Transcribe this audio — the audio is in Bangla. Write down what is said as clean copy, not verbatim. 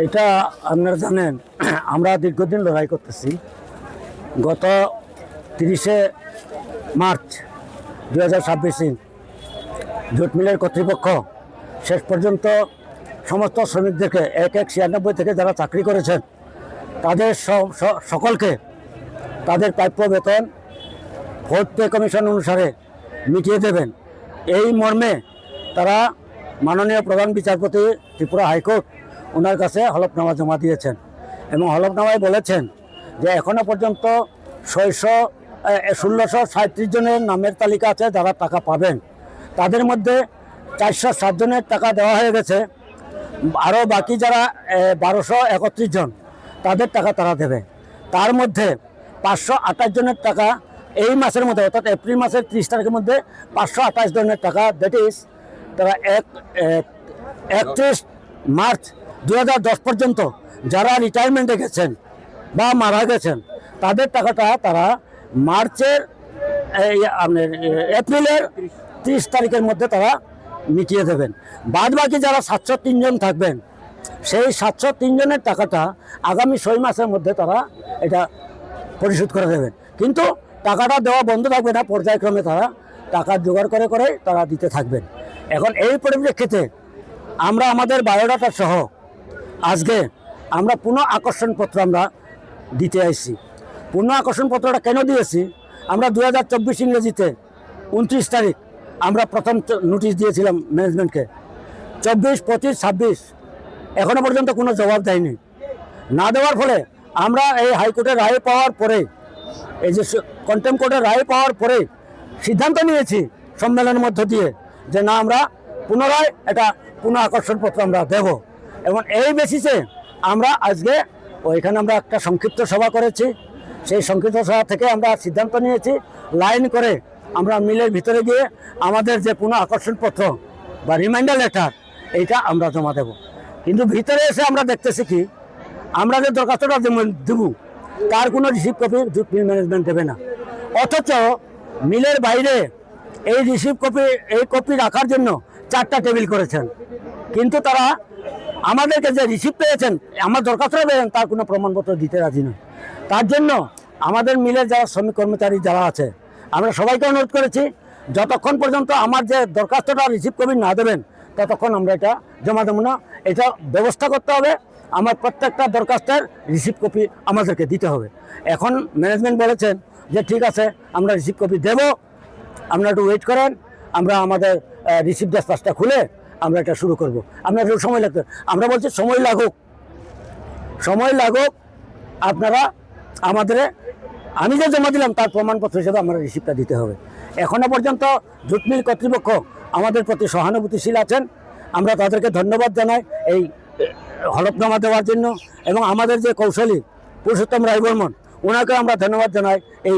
এটা আপনারা জানেন, আমরা দীর্ঘদিন লড়াই করতেছি। গত 30শে মার্চ 2026 জুট মিলের কর্তৃপক্ষ শেষ পর্যন্ত সমস্ত শ্রমিকদেরকে 96 থেকে যারা চাকরি করেছেন তাদের সকলকে তাদের প্রাপ্য বেতন 4th পে কমিশন অনুসারে মিটিয়ে দেবেন, এই মর্মে তারা মাননীয় প্রধান বিচারপতি ত্রিপুরা হাইকোর্ট ওনার কাছে হলফনামা জমা দিয়েছেন এবং হলফনামায় বলেছেন যে এখনও পর্যন্ত 1637 জনের নামের তালিকা আছে যারা টাকা পাবেন। তাদের মধ্যে 407 জনের টাকা দেওয়া হয়ে গেছে, আরও বাকি যারা 1231 জন তাদের টাকা তারা দেবে। তার মধ্যে 528 জনের টাকা এই মাসের মধ্যে অর্থাৎ এপ্রিল মাসের 30 তারিখের মধ্যে 528 জনের টাকা, দ্যাট ইজ তারা 31 মার্চ 2010 পর্যন্ত যারা রিটায়ারমেন্টে গেছেন বা মারা গেছেন তাদের টাকাটা তারা মার্চের এপ্রিলের 30 তারিখের মধ্যে তারা মিটিয়ে দেবেন। বাদ বাকি যারা 703 জন থাকবেন সেই 703 জনের টাকাটা আগামী 6 মাসের মধ্যে তারা এটা পরিশোধ করে দেবেন। কিন্তু টাকাটা দেওয়া বন্ধ থাকবে না, পর্যায়ক্রমে তারা টাকা জোগাড় করে করে তারা দিতে থাকবেন। এখন এই পরিপ্রেক্ষিতে আমরা আমাদের বায়োডাটা সহ আজকে আমরা পুনঃ আকর্ষণপত্র আমরা দিতে আসছি। পুনঃ আকর্ষণপত্রটা কেন দিয়েছি, আমরা 2024 ইংরেজিতে 29 তারিখ আমরা প্রথম নোটিশ দিয়েছিলাম ম্যানেজমেন্টকে। 24, 25, 26 এখনও পর্যন্ত কোনো জবাব দেয়নি। না দেওয়ার ফলে আমরা এই হাইকোর্টের রায় পাওয়ার পরে, এই যে কন্টেম্প কোর্টের রায় পাওয়ার পরে সিদ্ধান্ত নিয়েছি সম্মেলনের মধ্য দিয়ে যে না, আমরা পুনরায় এটা পুনঃ আকর্ষণপত্র আমরা দেব। এবং এই বেসিসে আমরা আজকে ওইখানে আমরা একটা সংক্ষিপ্ত সভা করেছি। সেই সংক্ষিপ্ত সভা থেকে আমরা সিদ্ধান্ত নিয়েছি লাইন করে আমরা মিলের ভিতরে গিয়ে আমাদের যে পুনঃ আকর্ষণপত্র বা রিমাইন্ডার লেটার এইটা আমরা জমা দেব। কিন্তু ভিতরে এসে আমরা দেখতেছি কি, আমরা যে দরখাস্তটা দেবো তার কোনো receive copy jute mill management দেবে না, অথচ মিলের বাইরে এই রিসিভ কপি কপি রাখার জন্য 4টা টেবিল করেছেন। কিন্তু তারা আমাদেরকে যে রিসিভ পেয়েছেন, আমার দরখাস্তটা পেয়েছেন, তার কোনো প্রমাণপত্র দিতে রাজি নয়। তার জন্য আমাদের মিলের যারা শ্রমিক কর্মচারী যারা আছে আমরা সবাইকে অনুরোধ করেছি যতক্ষণ পর্যন্ত আমার যে দরখাস্তটা রিসিভ কপি না দেবেন ততক্ষণ আমরা এটা জমা দেবো না। এটা ব্যবস্থা করতে হবে, আমার প্রত্যেকটা দরখাস্তের রিসিভ কপি আমাদেরকে দিতে হবে। এখন ম্যানেজমেন্ট বলেছেন যে ঠিক আছে আমরা রিসিভ কপি দেব, আপনারা একটু ওয়েট করেন, আমরা আমাদের রিসিভ ডেসপাচটা খুলে আমরা এটা শুরু করব। আপনার একটু সময় লাগবে, আমরা বলছি সময় লাগুক, আপনারা আমাদের আমি যে জমা দিলাম তার প্রমাণপত্র হিসেবে আমরা রিসিপ্টটা দিতে হবে। এখনও পর্যন্ত জুট মিল কর্তৃপক্ষ আমাদের প্রতি সহানুভূতিশীল আছেন, আমরা তাদেরকে ধন্যবাদ জানাই এই হলফনামা দেওয়ার জন্য। এবং আমাদের যে কৌশলী পুরুষোত্তম রায় বর্মন, ওনাকে আমরা ধন্যবাদ জানাই এই